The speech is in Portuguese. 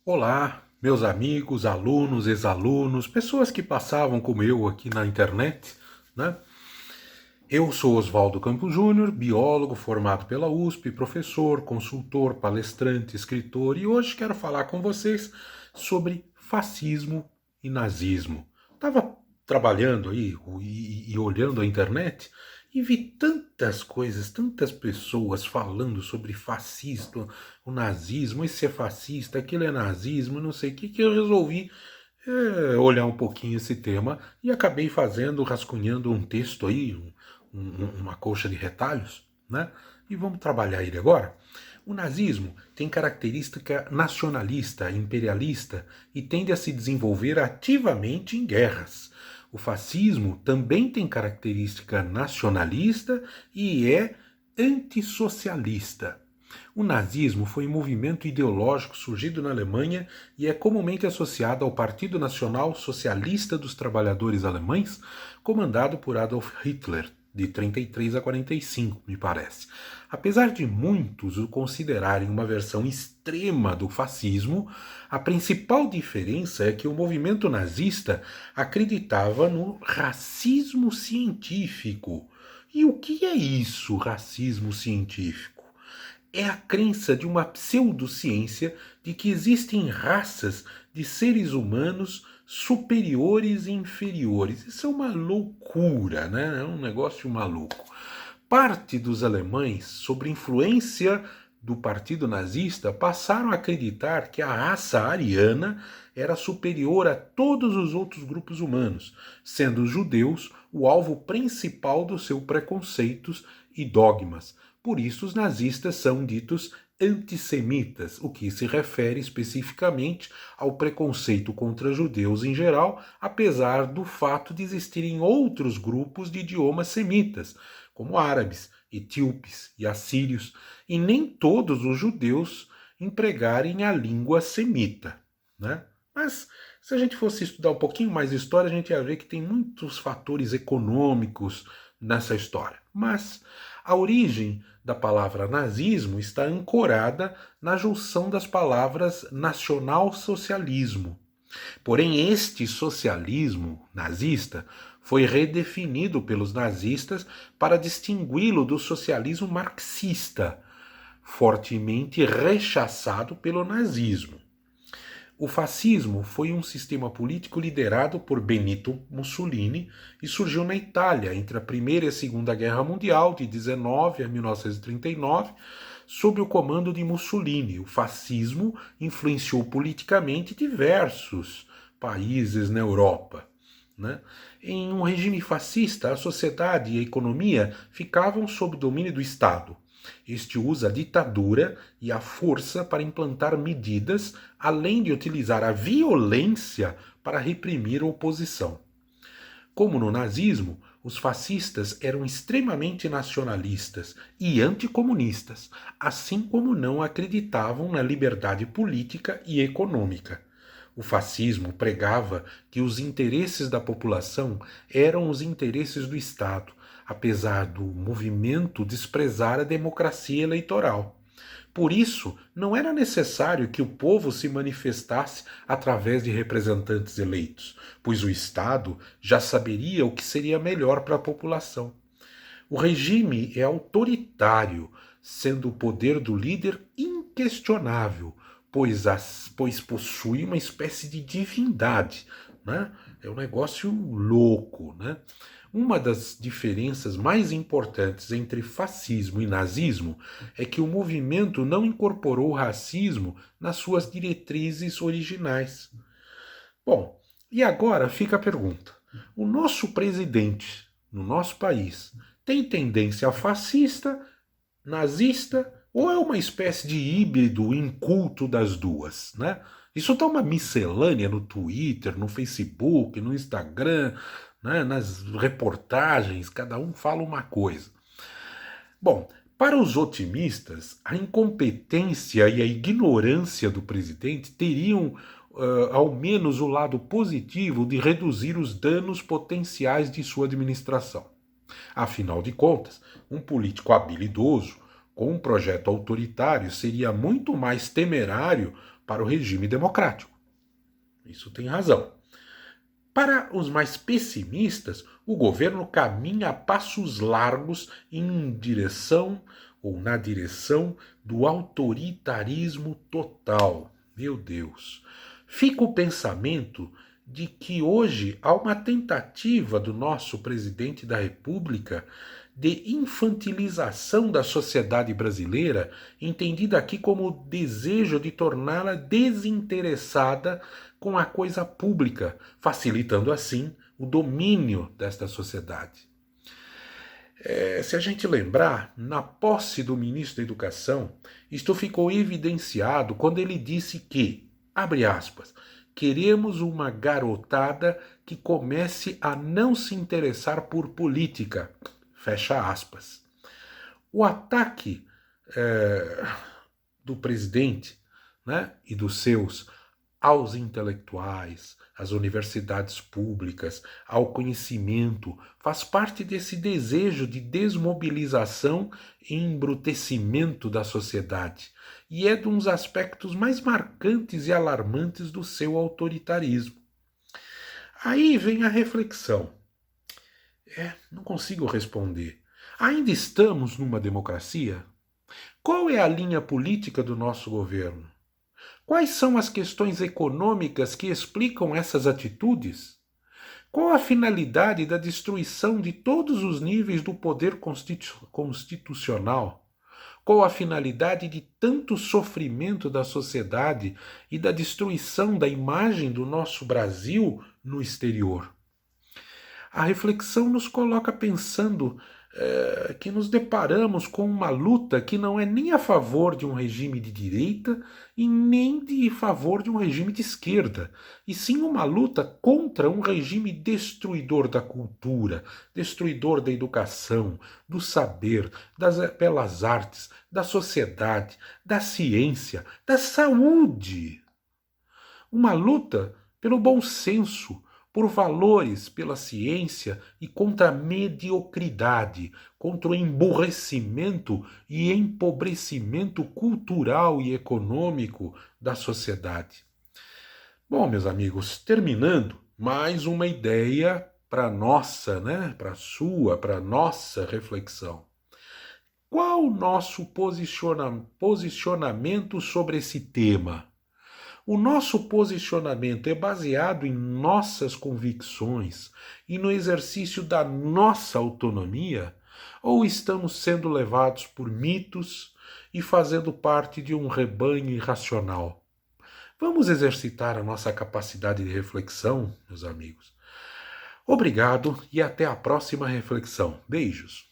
Olá, meus amigos, alunos, ex-alunos, pessoas que passavam como eu aqui na internet, né? Eu sou Oswaldo Campos Júnior, biólogo formado pela USP, professor, consultor, palestrante, escritor, e hoje quero falar com vocês sobre fascismo e nazismo. Estava trabalhando aí e olhando a internet e vi tantas coisas, tantas pessoas falando sobre fascista, o nazismo, esse é fascista, aquilo é nazismo, não sei o que eu resolvi olhar um pouquinho esse tema e acabei fazendo, rascunhando um texto aí, uma colcha de retalhos, né? E vamos trabalhar ele agora. O nazismo tem característica nacionalista, imperialista e tende a se desenvolver ativamente em guerras. O fascismo também tem característica nacionalista e é antissocialista. O nazismo foi um movimento ideológico surgido na Alemanha e é comumente associado ao Partido Nacional Socialista dos Trabalhadores Alemães, comandado por Adolf Hitler, de 33 a 45, me parece. Apesar de muitos o considerarem uma versão extrema do fascismo, a principal diferença é que o movimento nazista acreditava no racismo científico. E o que é isso, racismo científico? É a crença de uma pseudociência de que existem raças de seres humanos superiores e inferiores. Isso é uma loucura, né? É um negócio maluco. Parte dos alemães, sob influência do partido nazista, passaram a acreditar que a raça ariana era superior a todos os outros grupos humanos, sendo os judeus o alvo principal dos seus preconceitos e dogmas. Por isso, os nazistas são ditos antissemitas, o que se refere especificamente ao preconceito contra judeus em geral, apesar do fato de existirem outros grupos de idiomas semitas, como árabes, etíopes e assírios, e nem todos os judeus empregarem a língua semita, né? Mas se a gente fosse estudar um pouquinho mais de história, a gente ia ver que tem muitos fatores econômicos nessa história. Mas a origem da palavra nazismo está ancorada na junção das palavras nacional-socialismo. Porém, este socialismo nazista foi redefinido pelos nazistas para distingui-lo do socialismo marxista, fortemente rechaçado pelo nazismo. O fascismo foi um sistema político liderado por Benito Mussolini e surgiu na Itália entre a Primeira e a Segunda Guerra Mundial, de 19 a 1939, sob o comando de Mussolini. O fascismo influenciou politicamente diversos países na Europa. Né? Em um regime fascista, a sociedade e a economia ficavam sob domínio do Estado. Este usa a ditadura e a força para implantar medidas, além de utilizar a violência para reprimir a oposição. Como no nazismo, os fascistas eram extremamente nacionalistas e anticomunistas, assim como não acreditavam na liberdade política e econômica. O fascismo pregava que os interesses da população eram os interesses do Estado, apesar do movimento desprezar a democracia eleitoral. Por isso, não era necessário que o povo se manifestasse através de representantes eleitos, pois o Estado já saberia o que seria melhor para a população. O regime é autoritário, sendo o poder do líder inquestionável, pois possui uma espécie de divindade. Né? É um negócio louco. Né? Uma das diferenças mais importantes entre fascismo e nazismo é que o movimento não incorporou o racismo nas suas diretrizes originais. Bom, e agora fica a pergunta: o nosso presidente, no nosso país, tem tendência fascista, nazista ou é uma espécie de híbrido inculto das duas, né? Isso tá uma miscelânea no Twitter, no Facebook, no Instagram, né, nas reportagens, cada um fala uma coisa. Bom, para os otimistas, a incompetência e a ignorância do presidente teriam, ao menos, o lado positivo de reduzir os danos potenciais de sua administração. Afinal de contas, um político habilidoso, com um projeto autoritário, seria muito mais temerário para o regime democrático. Isso tem razão. Para os mais pessimistas, o governo caminha a passos largos em direção ou na direção do autoritarismo total. Meu Deus. Fica o pensamento de que hoje há uma tentativa do nosso presidente da República de infantilização da sociedade brasileira, entendida aqui como o desejo de torná-la desinteressada com a coisa pública, facilitando assim o domínio desta sociedade. Se a gente lembrar, na posse do ministro da Educação, isto ficou evidenciado quando ele disse que, abre aspas, queremos uma garotada que comece a não se interessar por política, fecha aspas. O ataque do presidente, né, e dos seus aos intelectuais, às universidades públicas, ao conhecimento, faz parte desse desejo de desmobilização e embrutecimento da sociedade, e é de um dos aspectos mais marcantes e alarmantes do seu autoritarismo. Aí vem a reflexão. Não consigo responder. Ainda estamos numa democracia? Qual é a linha política do nosso governo? Quais são as questões econômicas que explicam essas atitudes? Qual a finalidade da destruição de todos os níveis do poder constitucional? Qual a finalidade de tanto sofrimento da sociedade e da destruição da imagem do nosso Brasil no exterior? A reflexão nos coloca pensando que nos deparamos com uma luta que não é nem a favor de um regime de direita e nem de favor de um regime de esquerda, e sim uma luta contra um regime destruidor da cultura, destruidor da educação, do saber, das belas artes, da sociedade, da ciência, da saúde. Uma luta pelo bom senso, por valores, pela ciência e contra a mediocridade, contra o emburrecimento e empobrecimento cultural e econômico da sociedade. Bom, meus amigos, terminando, mais uma ideia para nossa, para nossa reflexão. Qual o nosso posicionamento sobre esse tema? O nosso posicionamento é baseado em nossas convicções e no exercício da nossa autonomia? Ou estamos sendo levados por mitos e fazendo parte de um rebanho irracional? Vamos exercitar a nossa capacidade de reflexão, meus amigos. Obrigado e até a próxima reflexão. Beijos.